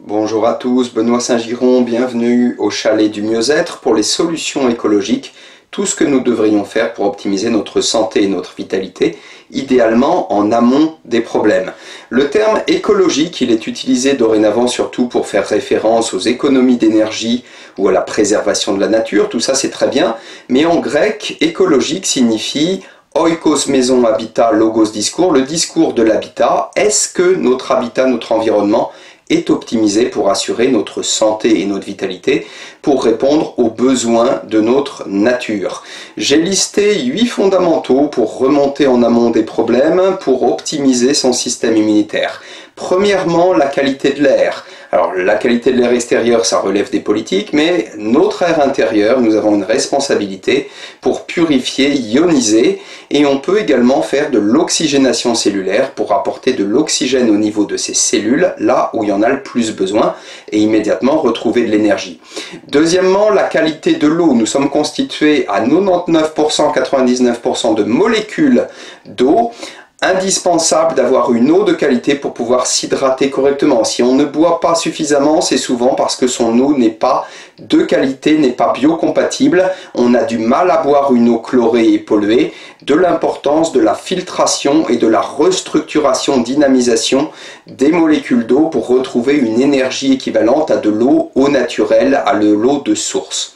Bonjour à tous, Benoît Saint-Giron, bienvenue au chalet du mieux-être pour les solutions écologiques, tout ce que nous devrions faire pour optimiser notre santé et notre vitalité, idéalement en amont des problèmes. Le terme écologique, il est utilisé dorénavant surtout pour faire référence aux économies d'énergie ou à la préservation de la nature, tout ça c'est très bien, mais en grec, écologique signifie oikos maison habitat logos discours, le discours de l'habitat. Est-ce que notre habitat, notre environnement est optimisé pour assurer notre santé et notre vitalité, pour répondre aux besoins de notre nature? J'ai listé 8 fondamentaux pour remonter en amont des problèmes, pour optimiser son système immunitaire. Premièrement, la qualité de l'air. Alors, la qualité de l'air extérieur, ça relève des politiques, mais notre air intérieur, nous avons une responsabilité pour purifier, ioniser, et on peut également faire de l'oxygénation cellulaire pour apporter de l'oxygène au niveau de ces cellules, là où il y en a le plus besoin, et immédiatement retrouver de l'énergie. Deuxièmement, la qualité de l'eau. Nous sommes constitués à 99%, 99% de molécules d'eau. Indispensable d'avoir une eau de qualité pour pouvoir s'hydrater correctement. Si on ne boit pas suffisamment, c'est souvent parce que son eau n'est pas de qualité, n'est pas biocompatible. On a du mal à boire une eau chlorée et polluée. De l'importance de la filtration et de la restructuration, dynamisation des molécules d'eau pour retrouver une énergie équivalente à de l'eau au naturel, à de l'eau de source.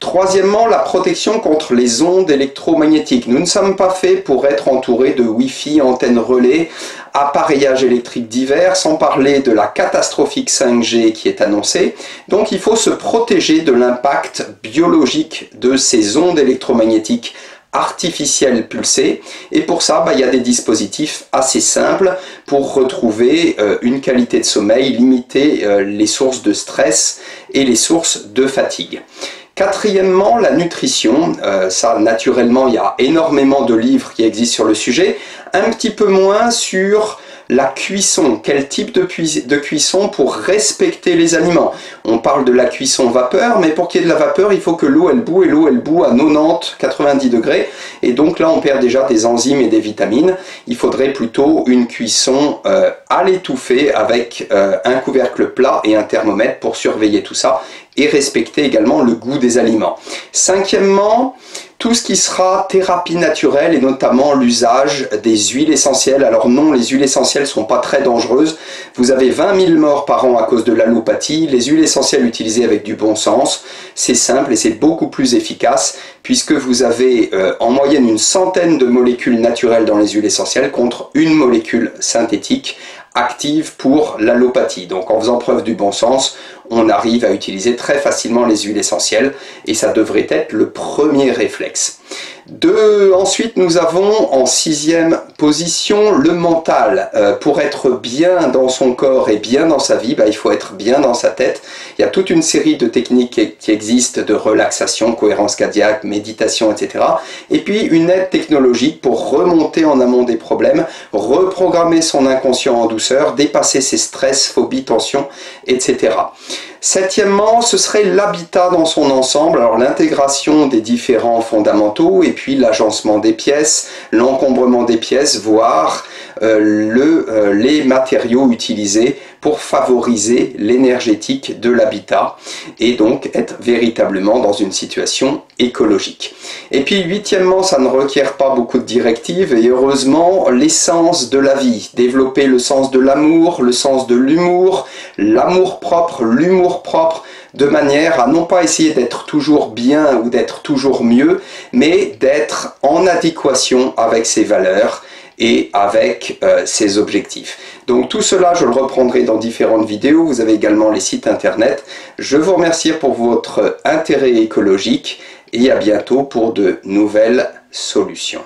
Troisièmement, la protection contre les ondes électromagnétiques. Nous ne sommes pas faits pour être entourés de Wi-Fi, antennes relais, appareillages électriques divers, sans parler de la catastrophique 5G qui est annoncée. Donc il faut se protéger de l'impact biologique de ces ondes électromagnétiques artificielles pulsées, et pour ça il y a des dispositifs assez simples pour retrouver une qualité de sommeil, limiter les sources de stress et les sources de fatigue. Quatrièmement, la nutrition. Ça, naturellement, il y a énormément de livres qui existent sur le sujet. Un petit peu moins sur la cuisson. Quel type de cuisson pour respecter les aliments? On parle de la cuisson vapeur, mais pour qu'il y ait de la vapeur, il faut que l'eau elle bout, et l'eau elle bout à 90-90 degrés. Et donc là, on perd déjà des enzymes et des vitamines. Il faudrait plutôt une cuisson à l'étouffée avec un couvercle plat et un thermomètre pour surveiller tout ça et respecter également le goût des aliments. Cinquièmement, tout ce qui sera thérapie naturelle et notamment l'usage des huiles essentielles. Alors non, les huiles essentielles ne sont pas très dangereuses. Vous avez 20 000 morts par an à cause de l'allopathie. Les huiles essentielles utilisées avec du bon sens, c'est simple et c'est beaucoup plus efficace puisque vous avez en moyenne une centaine de molécules naturelles dans les huiles essentielles contre une molécule synthétique active pour l'allopathie. Donc en faisant preuve du bon sens, on arrive à utiliser très facilement les huiles essentielles et ça devrait être le premier réflexe. Ensuite, nous avons en 6e position le mental. Pour être bien dans son corps et bien dans sa vie, il faut être bien dans sa tête. Il y a toute une série de techniques qui existent de relaxation, cohérence cardiaque, méditation, etc. Et puis une aide technologique pour remonter en amont des problèmes, reprogrammer son inconscient en douceur, dépasser ses stress, phobies, tensions, etc. Septièmement, ce serait l'habitat dans son ensemble, alors l'intégration des différents fondamentaux et puis l'agencement des pièces, l'encombrement des pièces, voire les matériaux utilisés pour favoriser l'énergétique de l'habitat et donc être véritablement dans une situation écologique. Et puis huitièmement, ça ne requiert pas beaucoup de directives et heureusement l'essence de la vie, développer le sens de l'amour, le sens de l'humour, l'amour propre, l'humour propre, de manière à non pas essayer d'être toujours bien ou d'être toujours mieux, mais d'être en adéquation avec ses valeurs et avec ses objectifs. Donc tout cela, je le reprendrai dans différentes vidéos. Vous avez également les sites internet. Je vous remercie pour votre intérêt écologique et à bientôt pour de nouvelles solutions.